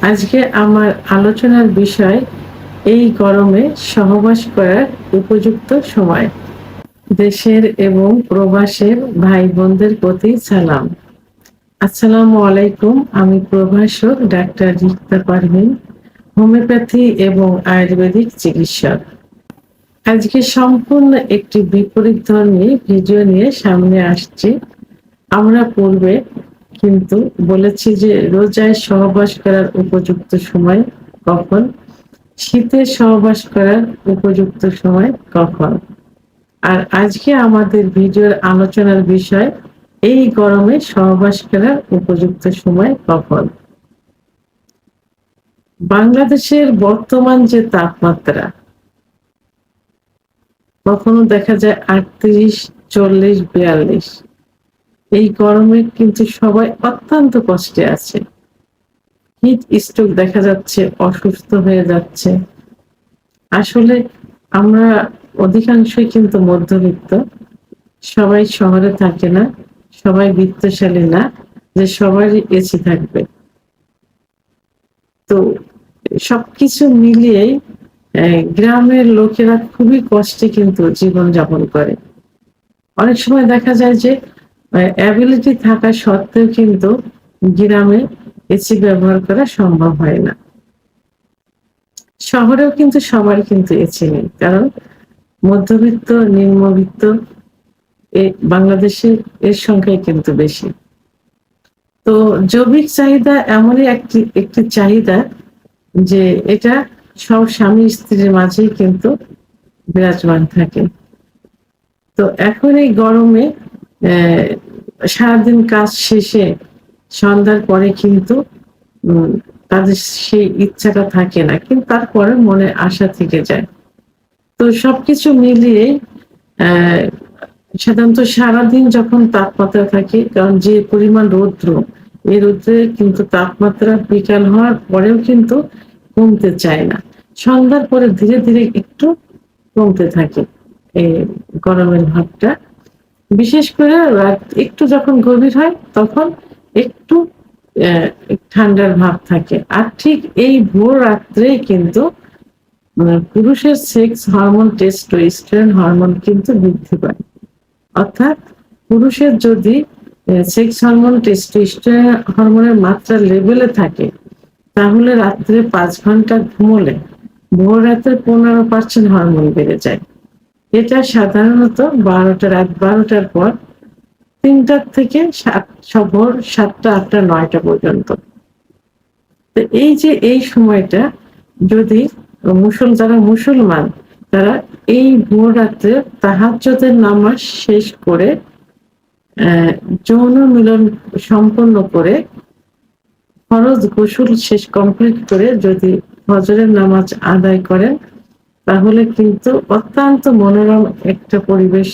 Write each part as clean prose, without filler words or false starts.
আজকে আমার আলোচনার বিষয় এই গরমে সহবাস করার উপযুক্ত সময়। দেশের এবং প্রবাসের ভাই বোনদের প্রতি সালাম। আসসালামু আলাইকুম। আমি প্রভাষক ডাক্তার রিক্তা পারভিন, হোমিওপ্যাথি এবং আয়ুর্বেদিক চিকিৎসক। আজকে সম্পূর্ণ একটি বিপরীতধর্মী ভিডিও নিয়ে সামনে আসছি। আমরা পূর্বে কিন্তু বলেছি যে রোজায় সহবাস করার উপযুক্ত সময় কখন, শীতে সহবাস করার উপযুক্ত সময় কখন। আর আজকে আমাদের ভিডিওর আলোচনার বিষয় এই গরমে সহবাস করার উপযুক্ত সময় কখন। বাংলাদেশের বর্তমান যে তাপমাত্রা, কখনো দেখা যায় 38, 40, 42। এই গরমে কিন্তু সবাই অত্যন্ত কষ্টে আছে। হিট স্ট্রোক দেখা যাচ্ছে, অসুস্থ হয়ে যাচ্ছে। আসলে আমরা অধিকাংশই কিন্তু মধ্যবিত্ত, সবাই শহরে থাকে না, সবাই বিত্তশালী না যে সবারই এসি থাকবে। তো সবকিছু মিলিয়েই গ্রামের লোকেরা খুবই কষ্টে কিন্তু জীবন যাপন করে। অনেক সময় দেখা যায় যে অ্যাবিলিটি থাকা সত্ত্বেও কিন্তু গ্রামে এসি ব্যবহার করা সম্ভব হয় না। শহরেও কিন্তু সবার কিন্তু এসি নেই, কারণ মধ্যবিত্ত নিম্নবিত্ত বাংলাদেশে এর সংখ্যাই কিন্তু বেশি। তো জৈবিক চাহিদা এমনই একটি চাহিদা যে এটা সব স্বামী স্ত্রীর মাঝেই কিন্তু বিরাজমান থাকে। তো এখন এই গরমে সারাদিন কাজ শেষে সন্ধ্যার পরে কিন্তু তাদের সেই ইচ্ছাটা থাকে না, কিন্তু তারপরে মনে আশা থেকে যায়। তো সবকিছু মিলিয়ে সাধারণত সারাদিন যখন তাপমাত্রা থাকে, কারণ যে পরিমাণ রৌদ্র, এই রৌদ্রে কিন্তু তাপমাত্রা বিকাল হওয়ার পরেও কিন্তু কমতে চায় না। সন্ধ্যার পরে ধীরে ধীরে একটু কমতে থাকে এই গরমের ভাবটা। বিশেষ করে রাত একটু যখন গভীর হয় তখন একটু ঠান্ডার ভাব থাকে। আর ঠিক এই ভোর রাত্রেই কিন্তু পুরুষের সেক্স হরমোন টেস্টোস্টেরন হরমোন কিন্তু বৃদ্ধি পায়। অর্থাৎ পুরুষের যদি সেক্স হরমোন টেস্টোস্টেরন হরমোনের মাত্রা লেভেলে থাকে, তাহলে রাত্রে 5 ঘন্টা ঘুমোলে ভোর রাতের 15% হরমোন বেড়ে যায়। এটা সাধারণত রাত 12টার পর 3টা থেকে ভোর 7টা, 8টা, 9টা পর্যন্ত। তো এই যে এই সময়টা যদি যারা মুসলমান, তারা এই ভোর রাত্রে তাহাজ্জুদের নামাজ শেষ করে যৌন মিলন সম্পন্ন করে ফরজ গোসল শেষ কমপ্লিট করে যদি ফজরের নামাজ আদায় করেন, তাহলে কিন্তু অত্যন্ত মনোরম একটা পরিবেশ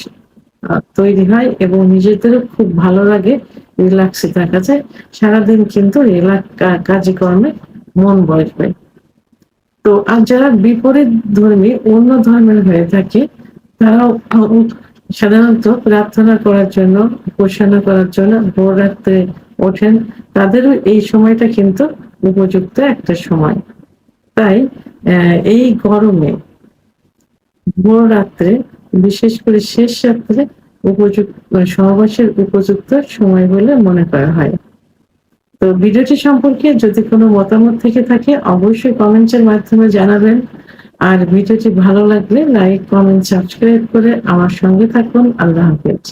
তৈরি হয় এবং নিজেদেরও খুব ভালো লাগে, রিল্যাক্সে থাকা যায়। সারাদিন কিন্তু কাজে কর্মে মন বসবে। তো আর যারা বিপরীত ধর্মী, অন্য ধর্মের হয়ে থাকে, তারাও সাধারণত প্রার্থনা করার জন্য, উপাসনা করার জন্য ভোর রাত্রে ওঠেন। তাদেরও এই সময়টা কিন্তু উপযুক্ত একটা সময়। তাই এই গরমে ভোর রাত্রে, বিশেষ করে শেষ রাত্রে সহবাসের উপযুক্ত সময় বলে মনে করা হয়। তো ভিডিওটি সম্পর্কে যদি কোনো মতামত থেকে থাকে, অবশ্যই কমেন্টের মাধ্যমে জানাবেন। আর ভিডিওটি ভালো লাগলে লাইক, কমেন্ট, সাবস্ক্রাইব করে আমার সঙ্গে থাকুন। আল্লাহ হাফেজ।